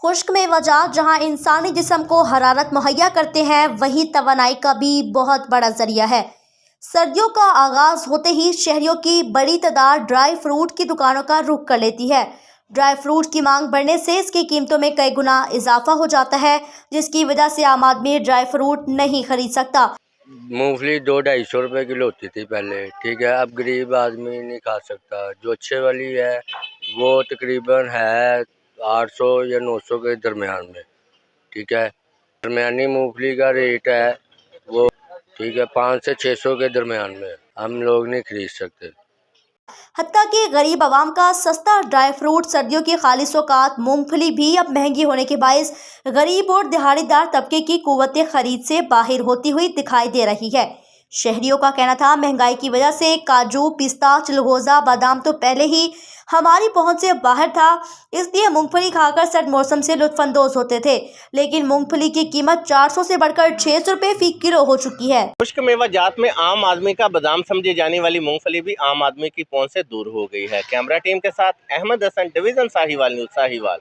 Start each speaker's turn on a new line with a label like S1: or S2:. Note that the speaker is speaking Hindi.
S1: खुश्क मेवाजात जहां इंसानी जिस्म को हरारत मुहैया करते हैं, वहीं तवानाई का भी बहुत बड़ा जरिया है। सर्दियों का आगाज होते ही शहरियों की बड़ी तादाद ड्राई फ्रूट की दुकानों का रुख कर लेती है। ड्राई फ्रूट की मांग बढ़ने से इसकी कीमतों में कई गुना इजाफा हो जाता है, जिसकी वजह से आम आदमी ड्राई फ्रूट नहीं खरीद सकता।
S2: मूंगफली 200-250 रुपए किलो होती थी पहले, ठीक है। अब गरीब आदमी नहीं खा सकता। जो अच्छे वाली है वो तकरीबन है 800 या 900 के दरमियान में, ठीक है। दरमियानी मूंगफली का रेट है वो, ठीक है, 500 से 600 के दरमियान में। हम लोग नहीं खरीद सकते।
S1: हत्ता कि गरीब आवाम का सस्ता ड्राई फ्रूट सर्दियों की खालिस औकात मूंगफली भी अब महंगी होने के बायस गरीब और दिहाड़ीदार तबके की कुव्वत खरीद से बाहर होती हुई दिखाई दे रही है। शहरियों का कहना था, महंगाई की वजह से काजू, पिस्ता, चिलगोजा, बादाम तो पहले ही हमारी पहुंच से बाहर था, इसलिए मूंगफली खाकर सर्द मौसम से लुत्फानंदोज होते थे। लेकिन मूंगफली की कीमत 400 से बढ़कर 600 रुपए फी किलो हो चुकी है।
S3: खुश्क मेवाजात में आम आदमी का बादाम समझी जाने वाली मूंगफली भी आम आदमी की पहुंच से दूर हो गई है। कैमरा टीम के साथ अहमद हसन, डिवीजन साहिवाल, न्यूज़ साहिवाल।